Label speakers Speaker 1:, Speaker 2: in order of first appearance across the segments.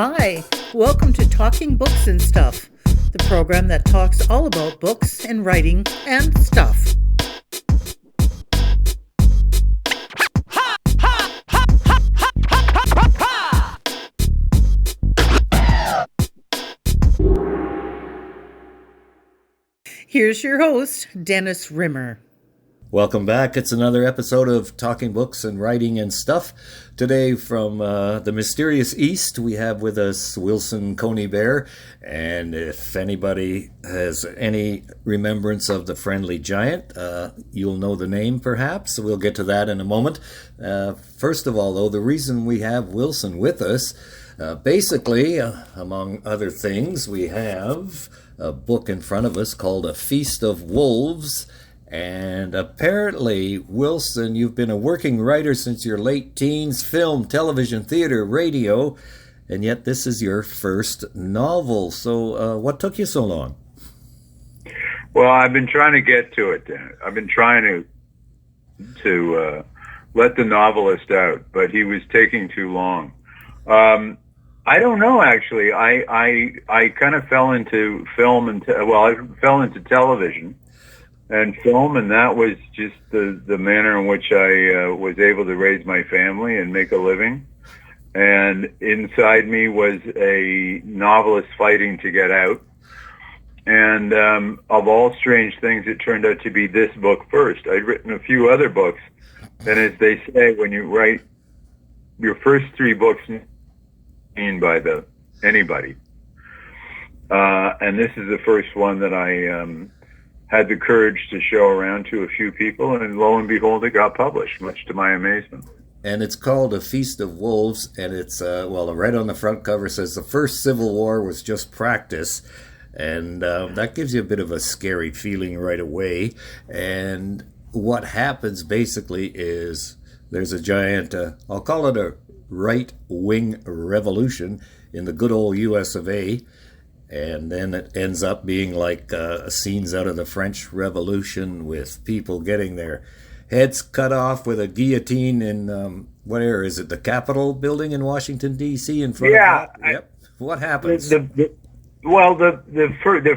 Speaker 1: Hi, welcome to Talking Books and Stuff, the program that talks all about books and writing and stuff. Here's your host, Dennis Rimmer.
Speaker 2: Welcome back. It's another episode of Talking Books and Writing and Stuff. Today from the mysterious East, we have with us Wilson Coneybeare. And if anybody has any remembrance of the Friendly Giant, you'll know the name perhaps. We'll get to that in a moment. First of all, though, the reason we have Wilson with us, basically, among other things, we have a book in front of us called A Feast of Wolves. And apparently, Wilson, you've been a working writer since your late teens, film, television, theater, radio, and yet this is your first novel. So what took you so long?
Speaker 3: Well, I've been trying to get to it, Dan. I've been trying to let the novelist out, but he was taking too long. I don't know, actually. I kind of fell into film I fell into television and film, and that was just the manner in which I was able to raise my family and make a living. And inside me was a novelist fighting to get out. And of all strange things, it turned out to be this book first. I'd written a few other books, and as they say, when you write your first three books seen by anybody, and this is the first one that I had the courage to show around to a few people, and lo and behold, it got published, much to my amazement.
Speaker 2: And it's called A Feast of Wolves, and it's, right on the front cover says, the first Civil War was just practice, and that gives you a bit of a scary feeling right away. And what happens basically is there's a giant, I'll call it a right-wing revolution in the good old US of A, and then it ends up being like scenes out of the French Revolution with people getting their heads cut off with a guillotine in, what area is it, the Capitol building in Washington, D.C. in front of that? Yep. What happens?
Speaker 3: The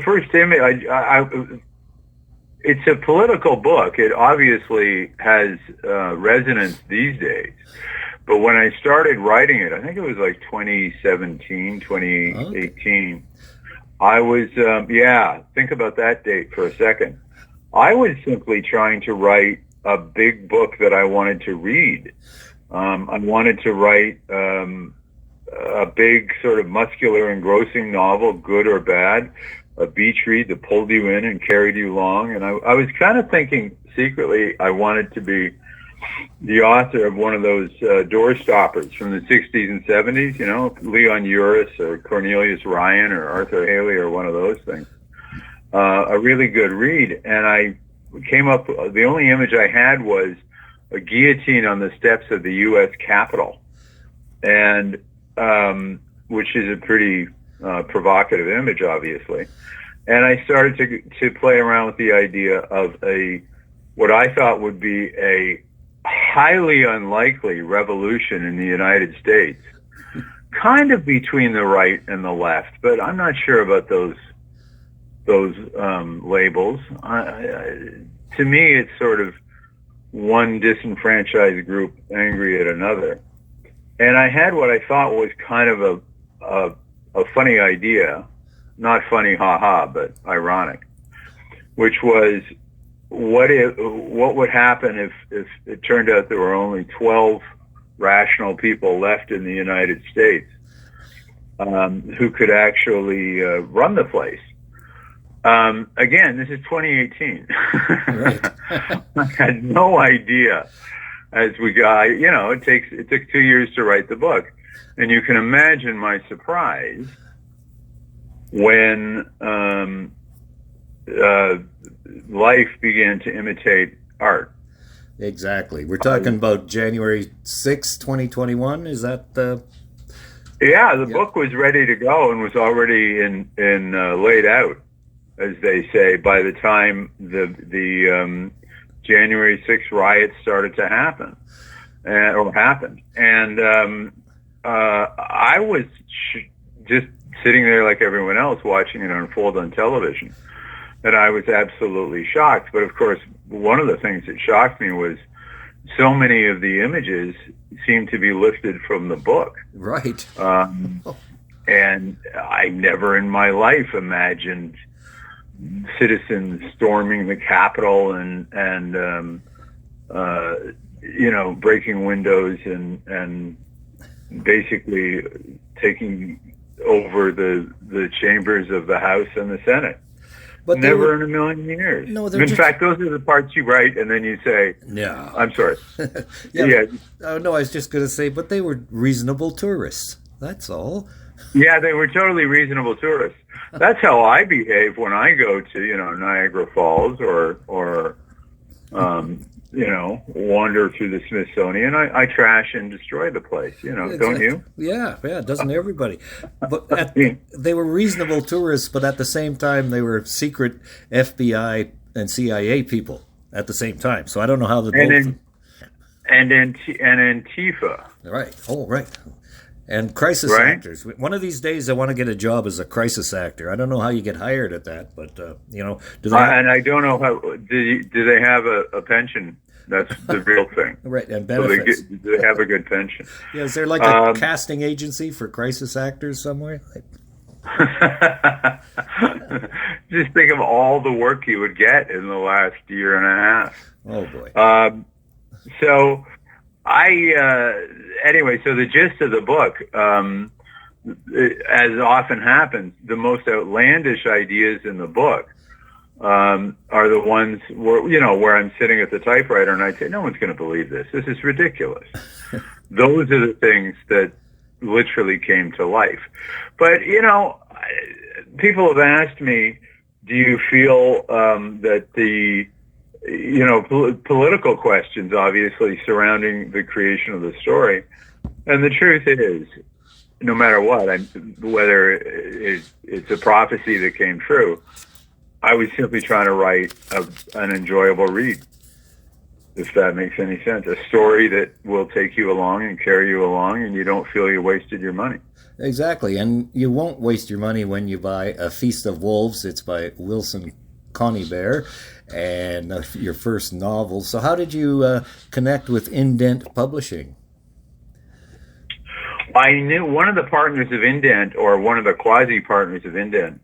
Speaker 3: first image, it's a political book. It obviously has resonance these days. But when I started writing it, I think it was like 2017, 2018. Okay. I was, think about that date for a second. I was simply trying to write a big book that I wanted to read. I wanted to write a big sort of muscular, engrossing novel, good or bad, a beach read that pulled you in and carried you along. And I was kind of thinking secretly I wanted to be the author of one of those door stoppers from the 60s and 70s, you know, Leon Uris or Cornelius Ryan or Arthur Haley or one of those things. A really good read. And I came up, the only image I had was a guillotine on the steps of the U.S. Capitol, and which is a pretty provocative image, obviously. And I started to play around with the idea of what I thought would be a highly unlikely revolution in the United States, kind of between the right and the left, but I'm not sure about those labels. To me, it's sort of one disenfranchised group angry at another. And I had what I thought was kind of a funny idea, not funny, haha, but ironic, which was, what would happen if it turned out there were only 12 rational people left in the United States who could actually run the place? Again, this is 2018. Right. I had no idea as we got, it took 2 years to write the book. And you can imagine my surprise when life began to imitate art.
Speaker 2: Exactly. We're talking about January 6, 2021. Is that the...
Speaker 3: Yeah, the book was ready to go and was already in laid out, as they say, by the time the January 6th riots started to happen, or happened. And I was just sitting there like everyone else, watching it unfold on television, and I was absolutely shocked. But of course, one of the things that shocked me was so many of the images seemed to be lifted from the book.
Speaker 2: Right.
Speaker 3: And I never in my life imagined citizens storming the Capitol and breaking windows and basically taking over the chambers of the House and the Senate. But never in a million years.
Speaker 2: No,
Speaker 3: in fact, those are the parts you write, and then you say,
Speaker 2: "Yeah."
Speaker 3: I'm sorry.
Speaker 2: Yeah. Oh no, I was just going to say, but they were reasonable tourists. That's all.
Speaker 3: Yeah, they were totally reasonable tourists. That's how I behave when I go to, Niagara Falls or wander through the Smithsonian. I trash and destroy the place, don't you?
Speaker 2: Yeah, doesn't everybody? But they were reasonable tourists, but at the same time, they were secret FBI and CIA people at the same time. So I don't know how the
Speaker 3: and Antifa.
Speaker 2: Right. Oh, right. And crisis actors. One of these days, I want to get a job as a crisis actor. I don't know how you get hired at that, but do they?
Speaker 3: And I don't know how. Do they have a pension? That's the real thing.
Speaker 2: Right, and benefits.
Speaker 3: So they have a good pension.
Speaker 2: Yeah, is there like a casting agency for crisis actors somewhere?
Speaker 3: Just think of all the work you would get in the last year and a half.
Speaker 2: Oh boy.
Speaker 3: So anyway, so the gist of the book, as often happens, the most outlandish ideas in the book are the ones where I'm sitting at the typewriter and I say, no one's going to believe this. This is ridiculous. Those are the things that literally came to life. But, people have asked me, do you feel that the political questions, obviously, surrounding the creation of the story. And the truth is, no matter what, whether it's a prophecy that came true, I was simply trying to write an enjoyable read, if that makes any sense. A story that will take you along and carry you along, and you don't feel you wasted your money.
Speaker 2: Exactly, and you won't waste your money when you buy A Feast of Wolves. It's by Wilson Coneybeare, and your first novel. So how did you connect with Indent Publishing?
Speaker 3: I knew one of the partners of Indent, or one of the quasi-partners of Indent,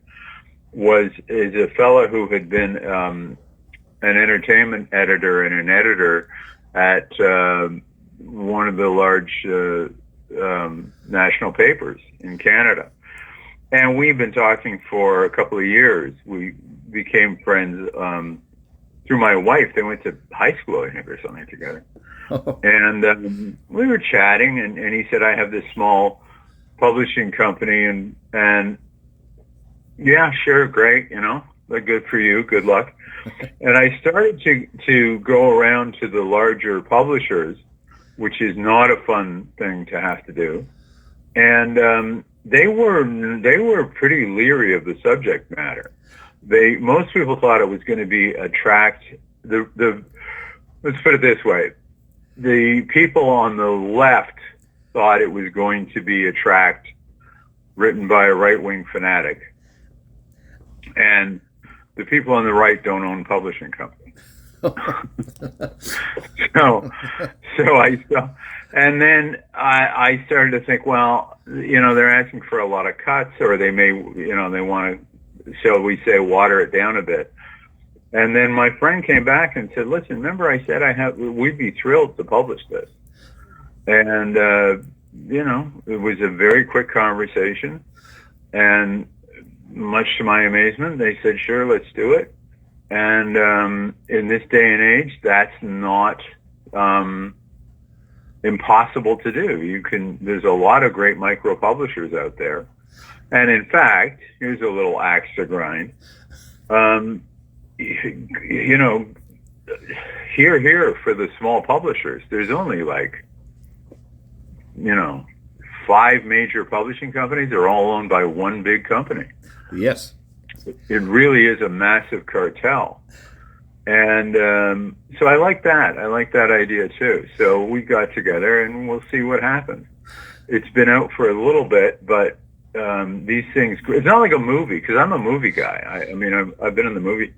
Speaker 3: is a fellow who had been an entertainment editor and an editor at one of the large national papers in Canada. And we've been talking for a couple of years. We became friends through my wife. They went to high school, I think, or something together. And we were chatting, and he said, I have this small publishing company, and yeah, sure, great, but good for you, good luck. And I started to go around to the larger publishers, which is not a fun thing to have to do. And they were pretty leery of the subject matter. Most people thought it was going to be let's put it this way. The people on the left thought it was going to be a tract written by a right-wing fanatic. And the people on the right don't own publishing companies. And then I started to think, well, they're asking for a lot of cuts, or they may, they want to, shall we say, water it down a bit. And then my friend came back and said, listen, remember I said we'd be thrilled to publish this. And, it was a very quick conversation. And much to my amazement, they said, sure, let's do it. And in this day and age, that's not impossible to do. There's a lot of great micro publishers out there. And in fact, here's a little axe to grind. Here for the small publishers, there's only 5 major publishing companies. They're all owned by one big company.
Speaker 2: Yes.
Speaker 3: It really is a massive cartel. And so I like that. I like that idea too. So we got together, and we'll see what happens. it's been out for a little bit, but these things, it's not like a movie, because I'm a movie guy. I mean, I've been in the movie,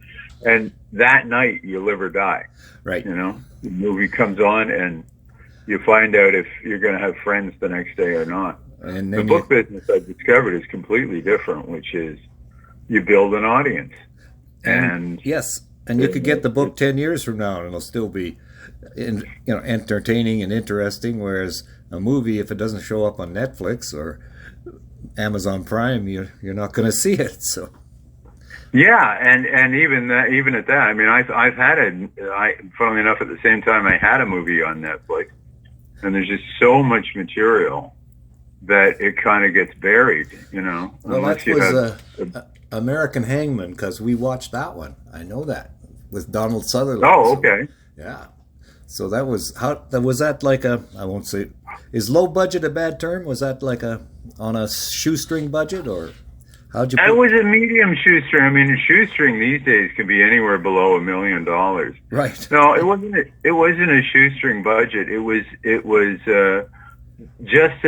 Speaker 3: and that night you live or die.
Speaker 2: Right.
Speaker 3: You know, the movie comes on and you find out if you're going to have friends the next day or not.
Speaker 2: And
Speaker 3: the book business I've discovered is completely different, which is you build an audience. And
Speaker 2: yes, and you could get the book 10 years from now and it'll still be entertaining and interesting, whereas a movie, if it doesn't show up on Netflix or Amazon Prime, you're not going to see it. So
Speaker 3: yeah, and even at that, I mean, I've had funnily enough, at the same time I had a movie on Netflix, and there's just so much material that it kind of gets buried,
Speaker 2: Well, that was American Hangman, because we watched that one. I know that, with Donald Sutherland.
Speaker 3: Oh, okay.
Speaker 2: Yeah. So that was that like a, I won't say, is low budget a bad term? Was that like on a shoestring budget, or how'd you
Speaker 3: It was a medium shoestring. I mean, a shoestring these days can be anywhere below $1 million.
Speaker 2: Right.
Speaker 3: No, it wasn't a shoestring budget. It was just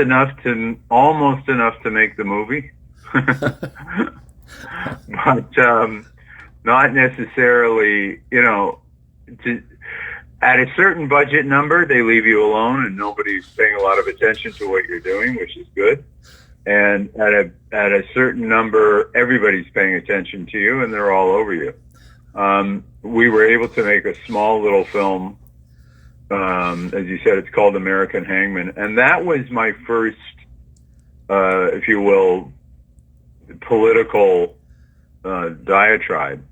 Speaker 3: almost enough to make the movie. But not necessarily, at a certain budget number, they leave you alone and nobody's paying a lot of attention to what you're doing, which is good. And at a certain number, everybody's paying attention to you and they're all over you. We were able to make a small little film. As you said, it's called American Hangman. And that was my first, if you will, political diatribe.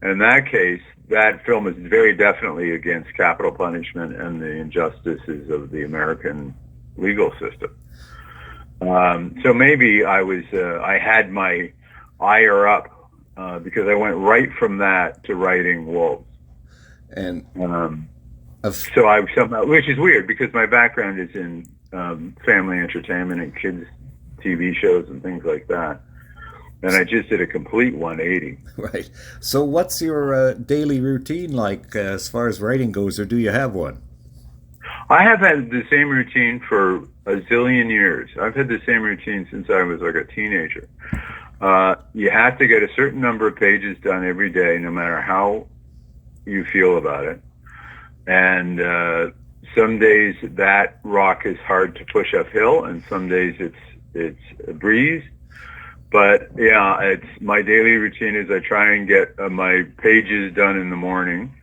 Speaker 3: In that case, that film is very definitely against capital punishment and the injustices of the American legal system. So maybe I had my ire up because I went right from that to writing Wolves.
Speaker 2: And
Speaker 3: so I somehow, which is weird because my background is in family entertainment and kids TV shows and things like that. And I just did a complete 180.
Speaker 2: Right. So what's your daily routine like as far as writing goes, or do you have one?
Speaker 3: I have had the same routine for a zillion years. I've had the same routine since I was like a teenager. You have to get a certain number of pages done every day, no matter how you feel about it. And some days that rock is hard to push uphill, and some days it's a breeze. But yeah, it's my daily routine is I try and get my pages done in the morning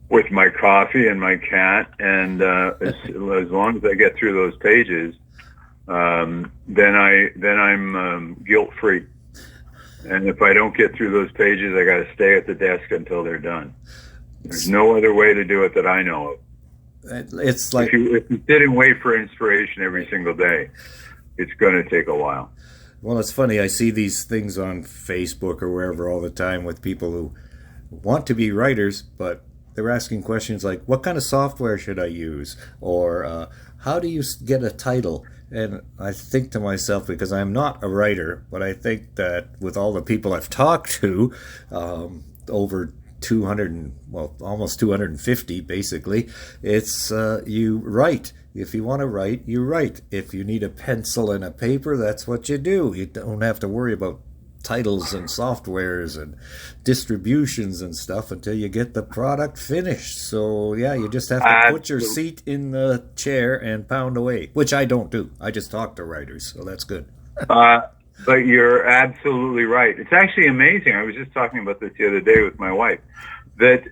Speaker 3: with my coffee and my cat, and as long as I get through those pages, then I'm guilt free. And if I don't get through those pages, I got to stay at the desk until they're done. There's no other way to do it that I know of.
Speaker 2: It's like
Speaker 3: if you sit and wait for inspiration every single day, it's going to take a while.
Speaker 2: Well, it's funny. I see these things on Facebook or wherever all the time with people who want to be writers, but they're asking questions like, what kind of software should I use? Or how do you get a title? And I think to myself, because I'm not a writer, but I think that with all the people I've talked to, over 200, almost 250 basically, it's you write. If you want to write, you write. If you need a pencil and a paper, that's what you do. You don't have to worry about titles and softwares and distributions and stuff until you get the product finished. So yeah, you just have to put your seat in the chair and pound away, which I don't do. I just talk to writers, so that's good.
Speaker 3: But you're absolutely right. It's actually amazing. I was just talking about this the other day with my wife, that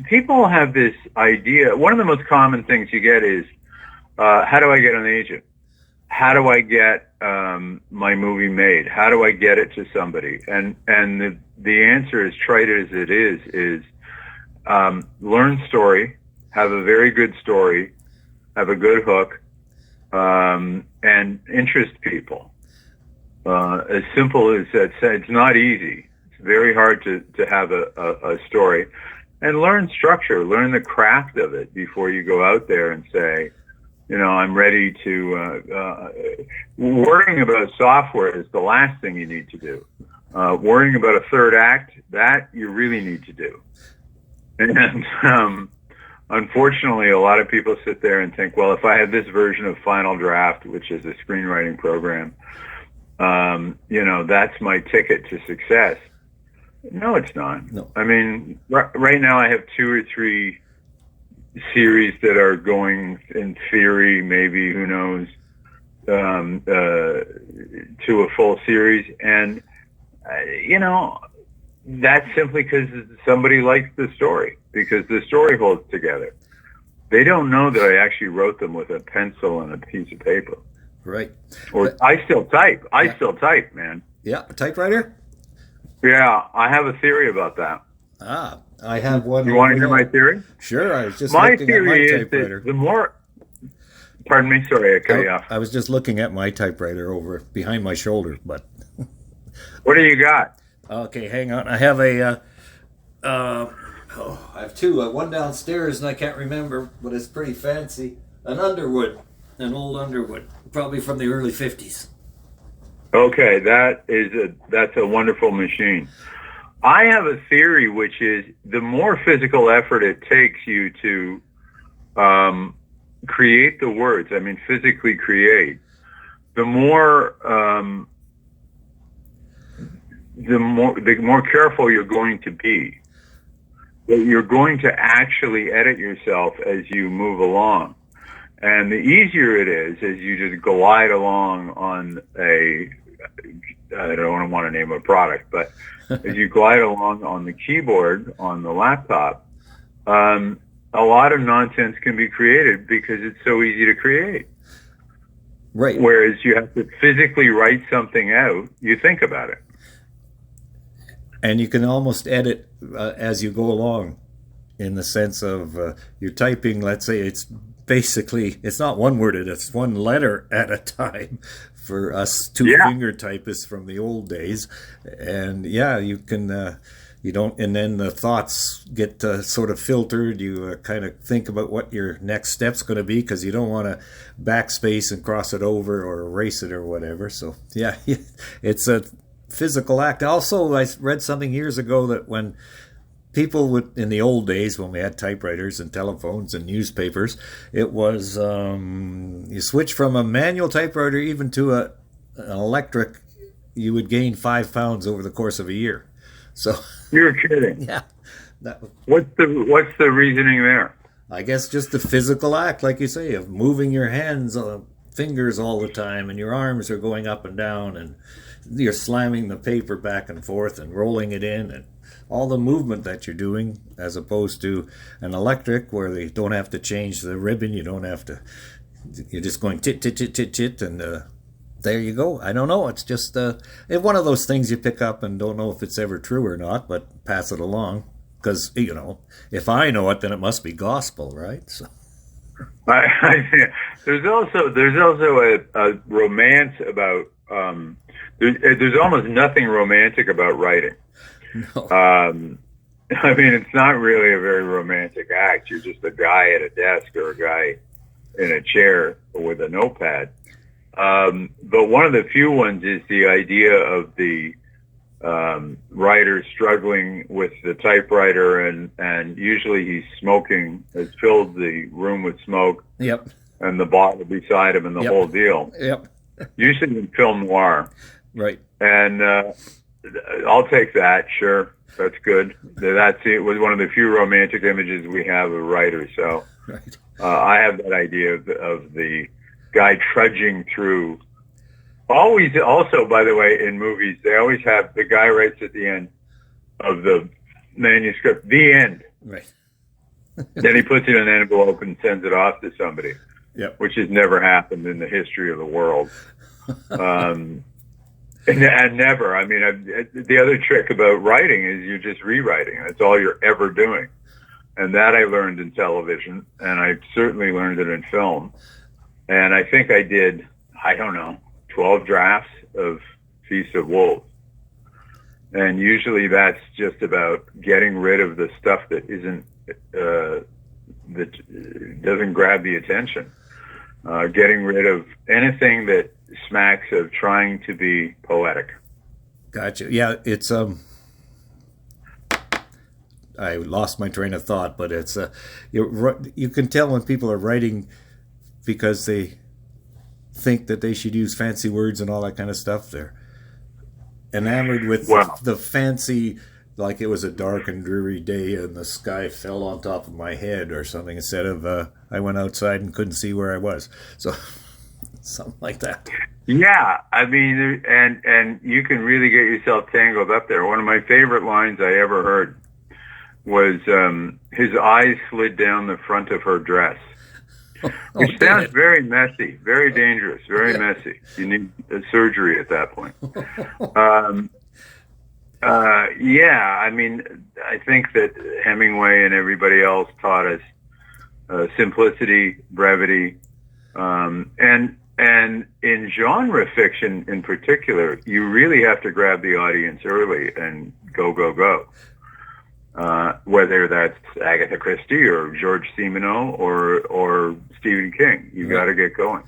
Speaker 3: people have this idea. One of the most common things you get is, how do I get an agent? How do I get my movie made? How do I get it to somebody? And the answer, as trite as it is learn story, have a very good story, have a good hook, and interest people. As simple as that. It's not easy. It's very hard to have a story. And learn structure, learn the craft of it before you go out there and say, I'm ready to, worrying about software is the last thing you need to do. Worrying about a third act, that you really need to do. And unfortunately, a lot of people sit there and think, well, if I had this version of Final Draft, which is a screenwriting program, that's my ticket to success. No, it's not.
Speaker 2: No.
Speaker 3: I mean, right now I have 2 or 3 series that are going, in theory, maybe, who knows, to a full series. And, that's simply because somebody likes the story, because the story holds together. They don't know that I actually wrote them with a pencil and a piece of paper.
Speaker 2: Right.
Speaker 3: Or I still type. I still type, man.
Speaker 2: Yeah, a typewriter?
Speaker 3: Yeah, I have a theory about that.
Speaker 2: I have one.
Speaker 3: You want to hear my theory?
Speaker 2: Sure, I was just
Speaker 3: my
Speaker 2: looking at my
Speaker 3: theory
Speaker 2: typewriter.
Speaker 3: is that the more... Pardon me, sorry, I cut you off.
Speaker 2: I was just looking at my typewriter over behind my shoulder, but...
Speaker 3: What do you got?
Speaker 2: Okay, hang on. I have I have 2. One downstairs, and I can't remember, but it's pretty fancy. An an old Underwood, probably from the early 50s.
Speaker 3: Okay, that's a wonderful machine. I have a theory, which is the more physical effort it takes you to create the words, I mean physically create, the more careful you're going to be. That you're going to actually edit yourself as you move along. And the easier it is as you just glide along on I don't want to name a product, but as you glide along on the keyboard on the laptop, a lot of nonsense can be created because it's so easy to create.
Speaker 2: Right.
Speaker 3: Whereas you have to physically write something out, you think about it.
Speaker 2: And you can almost edit as you go along, in the sense of you're typing, let's say it's not one worded, it's one letter at a time for us two-finger typists from the old days. And you can, and then the thoughts get sort of filtered. You kind of think about what your next step's going to be, because you don't want to backspace and cross it over or erase it or whatever. So, it's a physical act. Also, I read something years ago that when people would, in the old days when we had typewriters and telephones and newspapers, it was you switch from a manual typewriter even to an electric, you would gain 5 pounds over the course of a year. So
Speaker 3: you're kidding.
Speaker 2: Yeah.
Speaker 3: What's the reasoning there?
Speaker 2: I guess just the physical act, like you say, of moving your hands, fingers all the time, and your arms are going up and down, and you're slamming the paper back and forth and rolling it in, and all the movement that you're doing, as opposed to an electric where they don't have to change the ribbon. You don't have to. You're just going tit, tit, tit, tit, tit, and there you go. I don't know. It's just it's one of those things you pick up and don't know if it's ever true or not, but pass it along. Because, if I know it, then it must be gospel, right? So.
Speaker 3: There's also a romance about... There's almost nothing romantic about writing.
Speaker 2: No.
Speaker 3: It's not really a very romantic act. You're just a guy at a desk or a guy in a chair with a notepad. But one of the few ones is the idea of the writer struggling with the typewriter, and usually he's smoking, has filled the room with smoke.
Speaker 2: Yep.
Speaker 3: And the bottle beside him and the whole deal.
Speaker 2: Yep.
Speaker 3: Usually in film noir.
Speaker 2: Right.
Speaker 3: And I'll take that, sure. That's good. It was one of the few romantic images we have of writers. So
Speaker 2: right.
Speaker 3: I have that idea of the guy trudging through. Always, also, by the way, in movies, they always have the guy writes at the end of the manuscript, the end.
Speaker 2: Right.
Speaker 3: Then he puts it in an envelope and sends it off to somebody.
Speaker 2: Yep.
Speaker 3: Which has never happened in the history of the world. And never. The other trick about writing is you're just rewriting. That's all you're ever doing. And that I learned in television, and I certainly learned it in film. And I think I did, 12 drafts of Feast of Wolves. And usually that's just about getting rid of the stuff that doesn't grab the attention. Getting rid of anything that smacks of trying to be poetic.
Speaker 2: Gotcha. Yeah, it's I lost my train of thought, but it's you can tell when people are writing because they think that they should use fancy words and all that kind of stuff. They're enamored with the fancy, like it was a dark and dreary day and the sky fell on top of my head or something, instead of I went outside and couldn't see where I was. So something like that.
Speaker 3: Yeah, I mean, and you can really get yourself tangled up there. One of my favorite lines I ever heard was his eyes slid down the front of her dress, which sounds very messy, very dangerous, very messy. You need a surgery at that point. Yeah, I mean, I think that Hemingway and everybody else taught us simplicity, brevity, and in genre fiction in particular, you really have to grab the audience early and go, go, go. Whether that's Agatha Christie or George Simenon or Stephen King, you got to get going.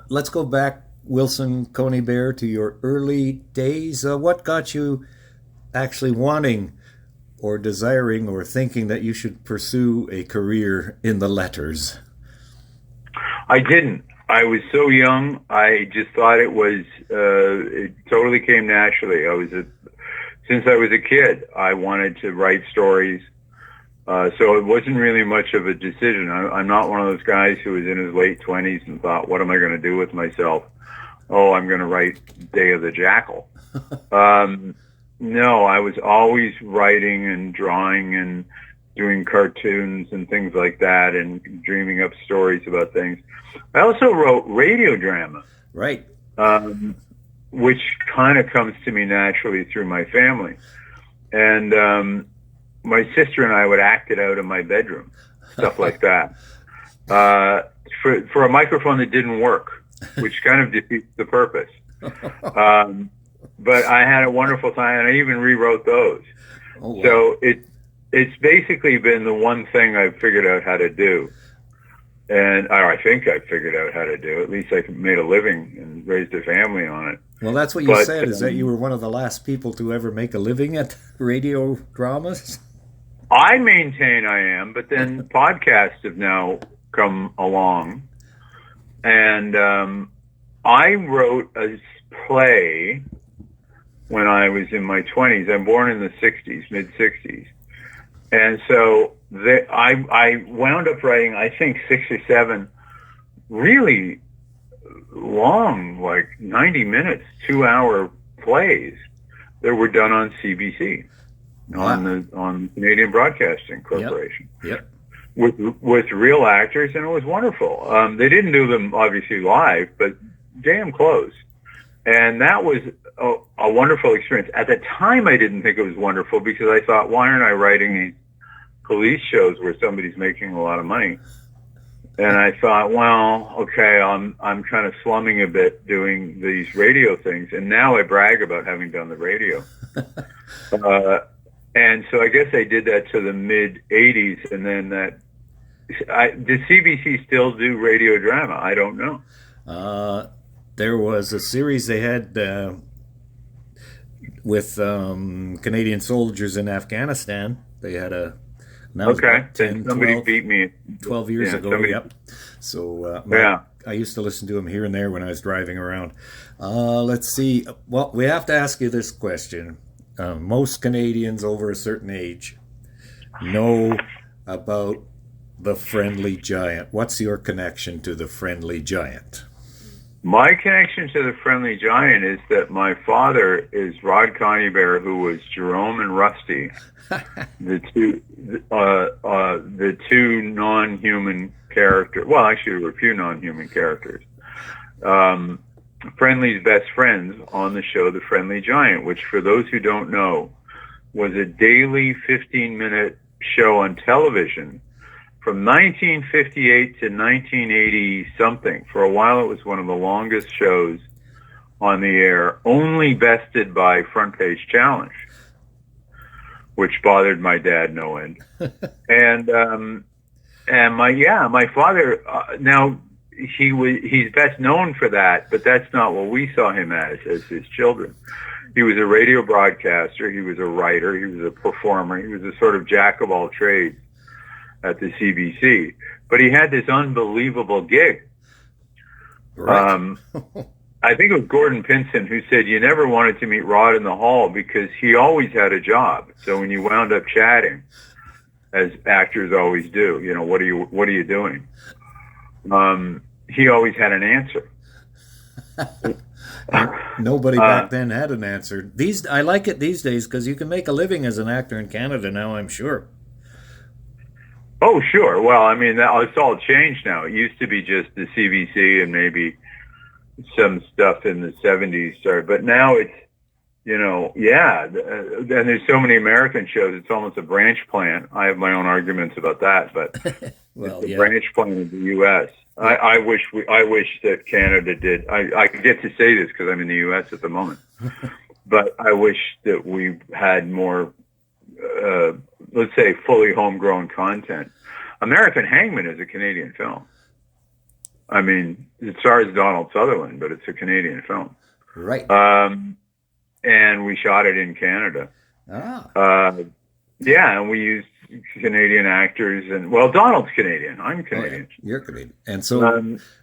Speaker 2: Let's go back, Wilson Coneybeare, to your early days. What got you actually wanting or desiring or thinking that you should pursue a career in the letters?
Speaker 3: I didn't. I was so young. I just thought it was. It totally came naturally. Since I was a kid, I wanted to write stories. So it wasn't really much of a decision. I'm not one of those guys who was in his late 20s and thought, "What am I going to do with myself?" Oh, I'm going to write Day of the Jackal. No, I was always writing and drawing and doing cartoons and things like that, and dreaming up stories about things. I also wrote radio drama,
Speaker 2: right?
Speaker 3: Which kind of comes to me naturally through my family. And my sister and I would act it out in my bedroom, stuff like that. For a microphone that didn't work, which kind of defeats the purpose. But I had a wonderful time, and I even rewrote those. Oh, wow. So it's basically been the one thing I've figured out how to do. And I think I figured out how to do. At least I made a living and raised a family on it.
Speaker 2: Well, that's what you said, is that you were one of the last people to ever make a living at radio dramas?
Speaker 3: I maintain I am, but then podcasts have now come along. And I wrote a play when I was in my 20s. I'm born in the 60s, mid-60s. And so I wound up writing, I think, 6 or 7 really long, like 90 minutes, 2-hour plays that were done on CBC, on Canadian Broadcasting Corporation. Yep. With real actors, and it was wonderful. They didn't do them obviously live, but damn close. And that was a wonderful experience. At the time, I didn't think it was wonderful because I thought, why aren't I writing these police shows where somebody's making a lot of money? And I thought, well, okay, I'm kind of slumming a bit doing these radio things. And now I brag about having done the radio. And so I guess I did that to the mid-'80s. And then did CBC still do radio drama? I don't know.
Speaker 2: There was a series they had with Canadian soldiers in Afghanistan. They had
Speaker 3: okay. 10, somebody 12, beat me
Speaker 2: 12 years ago. Yep. So I used to listen to them here and there when I was driving around. Let's see. Well, we have to ask you this question. Most Canadians over a certain age know about the Friendly Giant. What's your connection to the Friendly Giant?
Speaker 3: My connection to the Friendly Giant is that my father is Rod Coneybeare, who was Jerome and Rusty, the two non-human characters. Well, actually, there were a few non-human characters. Friendly's best friends on the show, The Friendly Giant, which, for those who don't know, was a daily 15-minute show on television from 1958 to 1980-something. For a while, it was one of the longest shows on the air, only bested by Front Page Challenge, which bothered my dad no end. And my father, now he's best known for that, but that's not what we saw him as his children. He was a radio broadcaster. He was a writer. He was a performer. He was a sort of jack of all trades at the CBC. But he had this unbelievable gig.
Speaker 2: Right.
Speaker 3: I think it was Gordon Pinson who said you never wanted to meet Rod in the hall because he always had a job. So when you wound up chatting, as actors always do, you know, what are you doing? He always had an answer.
Speaker 2: Nobody back then had an answer. I like it these days because you can make a living as an actor in Canada now, I'm sure.
Speaker 3: Oh, sure. Well, I mean, it's all changed now. It used to be just the CBC and maybe some stuff in the 70s started, but now it's, you know, yeah. And there's so many American shows, it's almost a branch plan. I have my own arguments about that, but
Speaker 2: Well,
Speaker 3: it's a
Speaker 2: yeah.
Speaker 3: branch plan of the U.S. I wish that Canada did. I get to say this because I'm in the U.S. at the moment, but I wish that we had more, let's say, fully homegrown content. American Hangman is a Canadian film. I mean, it stars Donald Sutherland, but it's a Canadian film.
Speaker 2: Right.
Speaker 3: And we shot it in Canada.
Speaker 2: Ah.
Speaker 3: Yeah, and we used Canadian actors, and well, Donald's Canadian. I'm
Speaker 2: Oh, yeah.
Speaker 3: Canadian.
Speaker 2: You're Canadian. And so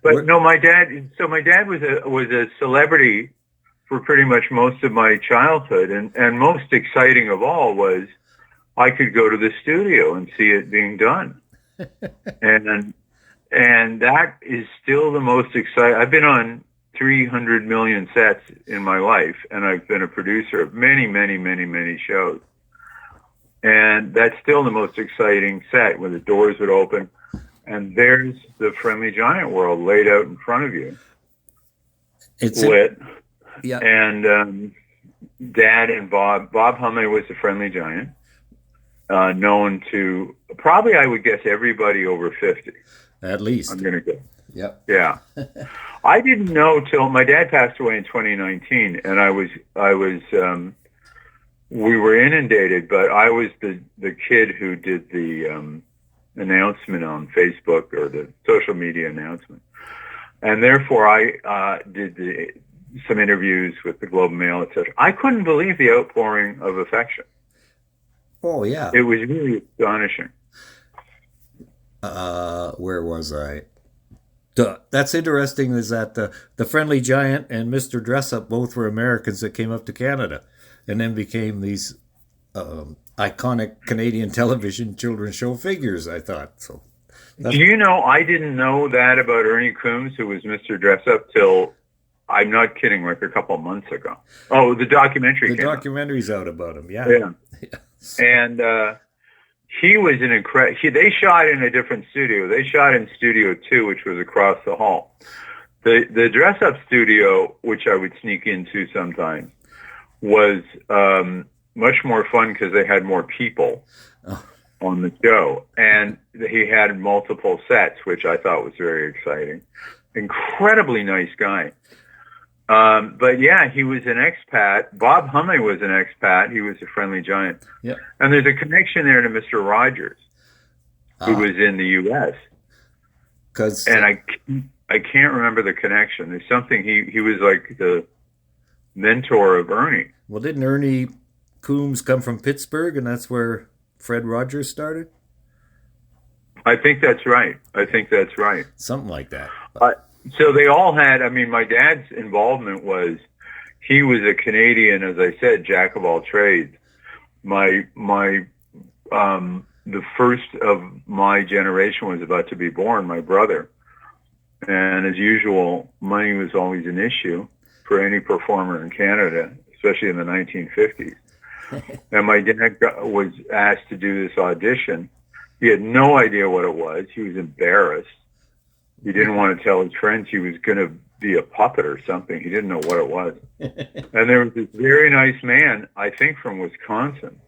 Speaker 3: But no, my dad. So my dad was a celebrity for pretty much most of my childhood, and most exciting of all was I could go to the studio and see it being done, and that is still the most exciting. I've been on 300 million sets in my life, and I've been a producer of many, many, many, many shows. And that's still the most exciting set when the doors would open and there's the Friendly Giant world laid out in front of you.
Speaker 2: It's
Speaker 3: lit.
Speaker 2: Yeah.
Speaker 3: And Dad and Bob Hummey was the Friendly Giant, known to probably, I would guess, everybody over 50.
Speaker 2: At least.
Speaker 3: I'm going to go.
Speaker 2: Yep.
Speaker 3: Yeah. I didn't know till my dad passed away in 2019, and we were inundated, but I was the kid who did the announcement on Facebook, or the social media announcement. And therefore I did some interviews with the Globe and Mail, etc. I couldn't believe the outpouring of affection.
Speaker 2: Oh, yeah.
Speaker 3: It was really astonishing.
Speaker 2: Where was I? That's interesting, is that the Friendly Giant and Mr. Dressup both were Americans that came up to Canada and then became these iconic Canadian television children's show figures, I thought. So,
Speaker 3: do you know, I didn't know that about Ernie Coombs, who was Mr. Dressup, till, I'm not kidding, like a couple of months ago. Oh, the documentary
Speaker 2: the
Speaker 3: came
Speaker 2: documentary's out about him, yeah.
Speaker 3: Yeah.
Speaker 2: Yeah.
Speaker 3: And he was an incredible. They shot in a different studio. They shot in Studio 2, which was across the hall. The dress-up studio, which I would sneak into sometimes, was much more fun because they had more people on the show. And he had multiple sets, which I thought was very exciting. Incredibly nice guy. But yeah, he was an expat. Bob Hummey was an expat. He was a Friendly Giant.
Speaker 2: Yep.
Speaker 3: And there's a connection there to Mr. Rogers, who was in the U.S. And I can't remember the connection. There's something, he was like the mentor of Ernie.
Speaker 2: Well, didn't Ernie Coombs come from Pittsburgh, and that's where Fred Rogers started?
Speaker 3: I think that's right.
Speaker 2: Something like that.
Speaker 3: So they all had, I mean, my dad's involvement was, he was a Canadian, as I said, jack of all trades. The first of my generation was about to be born, my brother. And as usual, money was always an issue for any performer in Canada, especially in the 1950s. And my dad was asked to do this audition. He had no idea what it was. He was embarrassed. He didn't want to tell his friends he was going to be a puppet or something. He didn't know what it was. And there was this very nice man, I think from Wisconsin,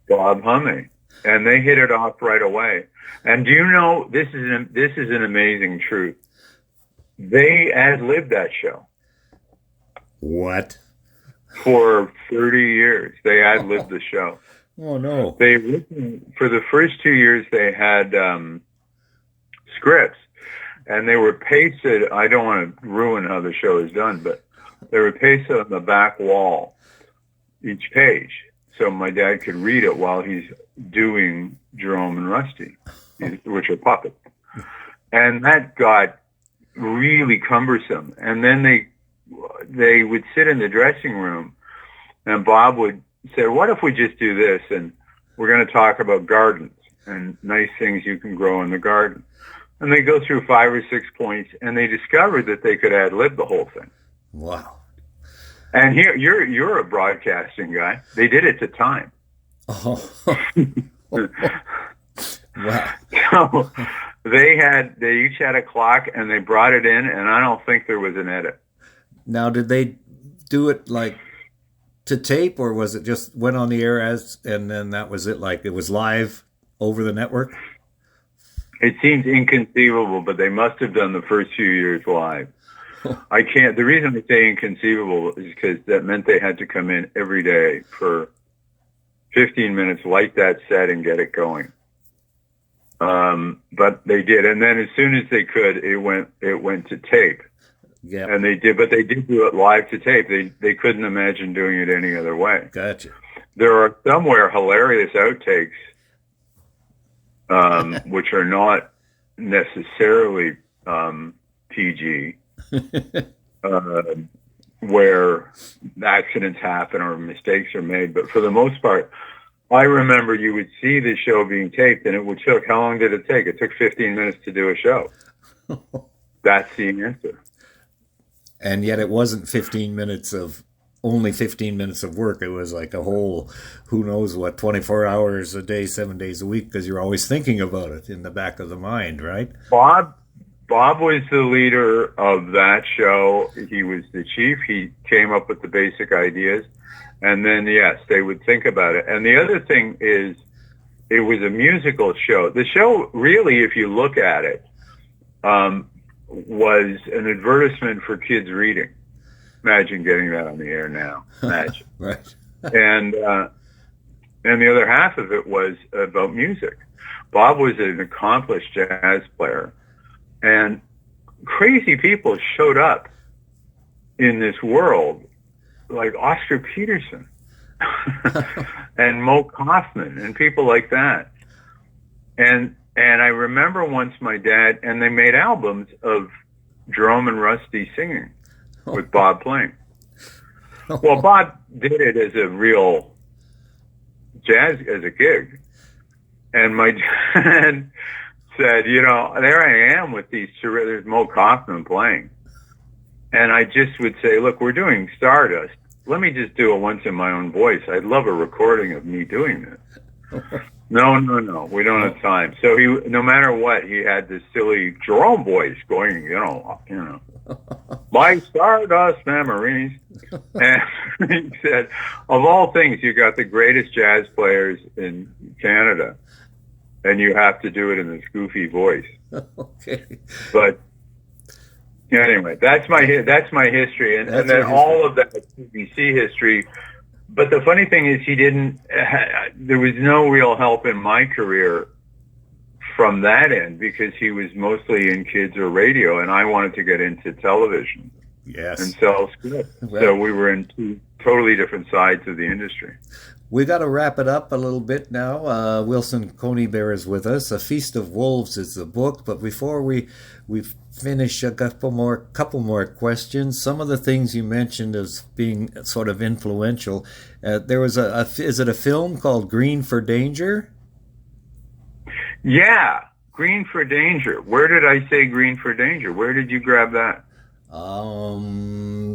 Speaker 3: Bob Hummey, and they hit it off right away. And do you know, this is an amazing truth. They ad-libbed that show.
Speaker 2: What?
Speaker 3: For 30 years, they ad-libbed the show.
Speaker 2: Oh, no.
Speaker 3: For the first 2 years, they had scripts, and they were pasted. I don't want to ruin how the show is done, but They were pasted on the back wall, each page, so my dad could read it while he's doing Jerome and Rusty, which are puppets. And that got really cumbersome. And then they would sit in the dressing room, and Bob would say, what if we just do this? And we're going to talk about gardens and nice things you can grow in the garden. And they go through 5 or 6 points, and they discovered that they could ad-lib the whole thing.
Speaker 2: Wow.
Speaker 3: And here, you're a broadcasting guy. They did it to time.
Speaker 2: Oh. Wow.
Speaker 3: So they each had a clock, and they brought it in, and I don't think there was an edit.
Speaker 2: Now, did they do it like to tape, or was it just went on the air and then that was it? Like it was live over the network?
Speaker 3: It seems inconceivable, but they must have done the first few years live. I can't. The reason I say inconceivable is because that meant they had to come in every day for 15 minutes, light that set, and get it going. But they did, and then as soon as they could, it went to tape.
Speaker 2: Yeah.
Speaker 3: And they did do it live to tape. They couldn't imagine doing it any other way.
Speaker 2: Gotcha.
Speaker 3: There are somewhere hilarious outtakes, which are not necessarily PG, where accidents happen or mistakes are made. But for the most part, I remember you would see the show being taped, and it would took. How long did it take? It took 15 minutes to do a show. That's the answer.
Speaker 2: And yet it wasn't 15 minutes of work. It was like a whole, who knows what, 24 hours a day, 7 days a week, because you're always thinking about it in the back of the mind, right?
Speaker 3: Bob was the leader of that show. He was the chief. He came up with the basic ideas. And then, yes, they would think about it. And the other thing is, it was a musical show. The show, really, if you look at it, was an advertisement for kids reading. Imagine getting that on the air now. Imagine.
Speaker 2: Right.
Speaker 3: And the other half of it was about music. Bob was an accomplished jazz player, and crazy people showed up in this world, like Oscar Peterson and Mo Kaufman and people like that. And I remember once my dad, and they made albums of Jerome and Rusty singing with Bob playing. Well, Bob did it as a real jazz, as a gig. And my dad said, there I am with there's Mo Kaufman playing. And I just would say, look, we're doing Stardust. Let me just do it once in my own voice. I'd love a recording of me doing this. No, we don't have time. So he, no matter what, he had this silly Jerome voice going, my Stardust memories. And he said, of all things, you got the greatest jazz players in Canada, and you have to do it in this goofy voice.
Speaker 2: Okay.
Speaker 3: But anyway, that's my history, and then all of that BBC history. But the funny thing is, there was no real help in my career from that end, because he was mostly in kids or radio, and I wanted to get into television.
Speaker 2: Yes.
Speaker 3: And sell scripts. Well, so we were in two totally different sides of the industry.
Speaker 2: We got to wrap it up a little bit now. Wilson Coneybeare is with us. A Feast of Wolves is the book, but before we finish, a couple more questions. Some of the things you mentioned as being sort of influential. There was is it a film called Green for Danger?
Speaker 3: Yeah, Green for Danger. Where did I say Green for Danger? Where did you grab that?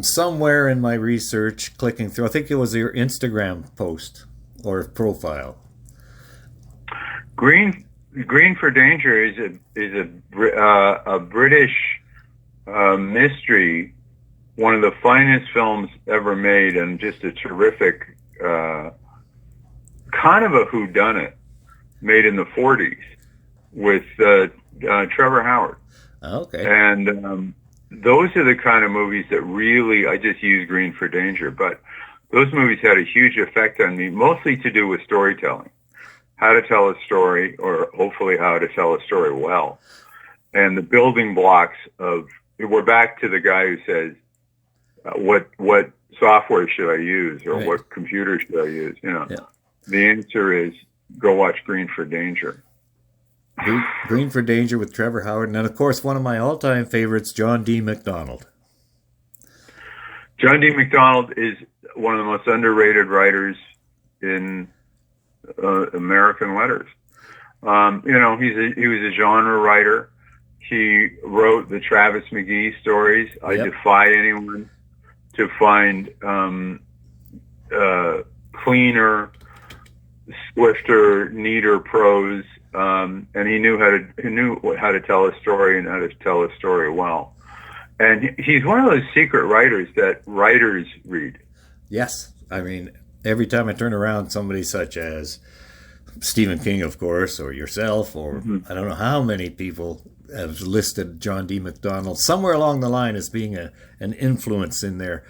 Speaker 2: Somewhere in my research, clicking through. I think it was your Instagram post or profile.
Speaker 3: Green for Danger is a British mystery, one of the finest films ever made, and just a terrific kind of a whodunit made in the 40s with Trevor Howard.
Speaker 2: Okay.
Speaker 3: And those are the kind of movies that really, I just use Green for Danger, but those movies had a huge effect on me, mostly to do with storytelling, how to tell a story, or hopefully how to tell a story well. And the building blocks we're back to the guy who says, what software should I use, or
Speaker 2: Right.
Speaker 3: what computer should I use?
Speaker 2: Yeah.
Speaker 3: The answer is go watch Green for Danger.
Speaker 2: Green for Danger with Trevor Howard. And then, of course, one of my all-time favorites, John D. MacDonald.
Speaker 3: John D. MacDonald is one of the most underrated writers in American letters. He was a genre writer. He wrote the Travis McGee stories. I defy anyone to find cleaner, swifter, neater prose. And he knew how to tell a story, and how to tell a story well. And he's one of those secret writers that writers read.
Speaker 2: Yes. I mean, every time I turn around, somebody such as Stephen King, of course, or yourself, or I don't know how many people have listed John D. MacDonald somewhere along the line as being an influence in their,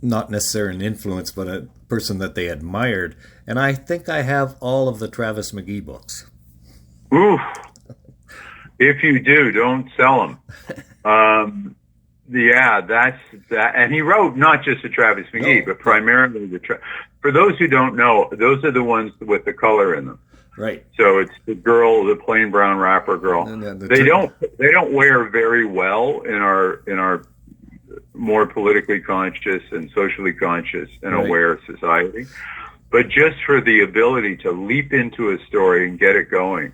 Speaker 2: not necessarily an influence, but a person that they admired. And I think I have all of the Travis McGee books.
Speaker 3: Ooh. If you do, don't sell them. That's that. And he wrote not just the Travis McGee, but primarily for those who don't know, those are the ones with the color in them.
Speaker 2: Right.
Speaker 3: So it's the girl, the plain brown wrapper girl. They don't wear very well in our more politically conscious and socially conscious and aware society. But just for the ability to leap into a story and get it going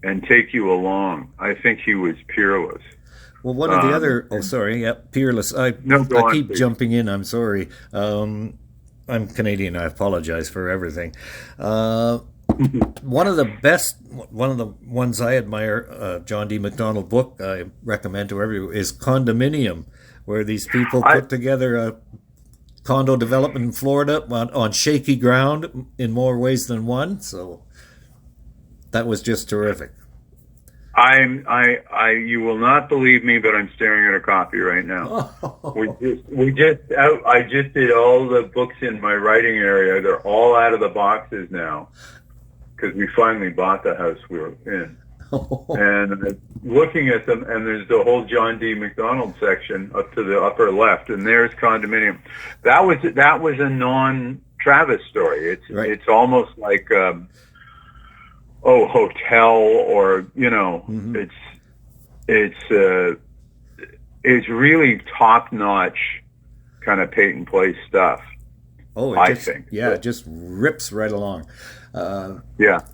Speaker 3: and take you along, I think he was peerless.
Speaker 2: Well, one of the other, peerless. I keep jumping in. I'm sorry. I'm Canadian. I apologize for everything. One of the ones I admire, John D. MacDonald book I recommend to everyone is Condominium, where these people put together a condo development in Florida on shaky ground in more ways than one. So that was just terrific.
Speaker 3: You will not believe me, but I'm staring at a copy right now. I just did all the books in my writing area. They're all out of the boxes now, because we finally bought the house we were in. And looking at them, and there's the whole John D. MacDonald section up to the upper left, and there's Condominium. That was a non-Travis story. It's almost like hotel, or it's really top-notch kind of Peyton Place stuff. I think.
Speaker 2: Yeah, it just rips right along.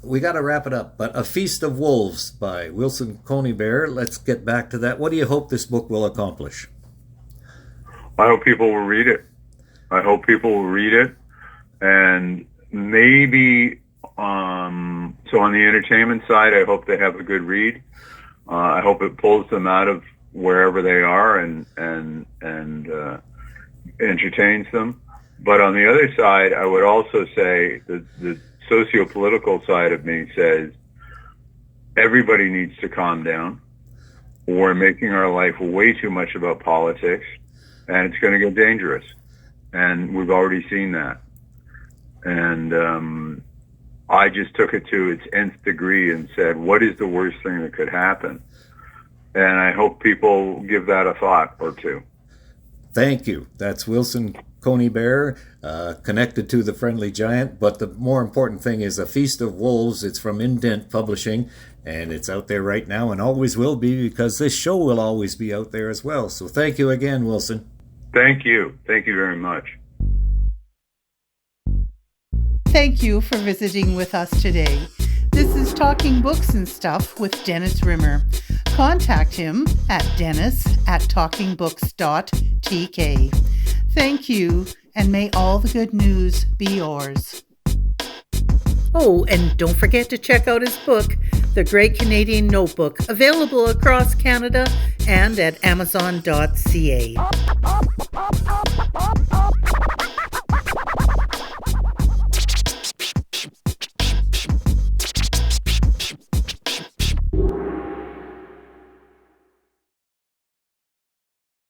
Speaker 2: We got to wrap it up. But A Feast of Wolves by Wilson Coneybeare. Let's get back to that. What do you hope this book will accomplish?
Speaker 3: I hope people will read it. And maybe, so on the entertainment side, I hope they have a good read. I hope it pulls them out of wherever they are and entertains them. But on the other side, I would also say that the socio-political side of me says everybody needs to calm down. We're making our life way too much about politics, and it's going to get dangerous. And we've already seen that. And I just took it to its nth degree and said, what is the worst thing that could happen? And I hope people give that a thought or two.
Speaker 2: Thank you. That's Wilson Coneybeare, connected to The Friendly Giant. But the more important thing is A Feast of Wolves. It's from Indent Publishing, and it's out there right now and always will be, because this show will always be out there as well. So thank you again, Wilson.
Speaker 3: Thank you. Thank you very much.
Speaker 1: Thank you for visiting with us today. This is Talking Books and Stuff with Dennis Rimmer. Contact him at dennis@talkingbooks.tk. Thank you, and may all the good news be yours. Oh, and don't forget to check out his book, The Great Canadian Notebook, available across Canada and at amazon.ca.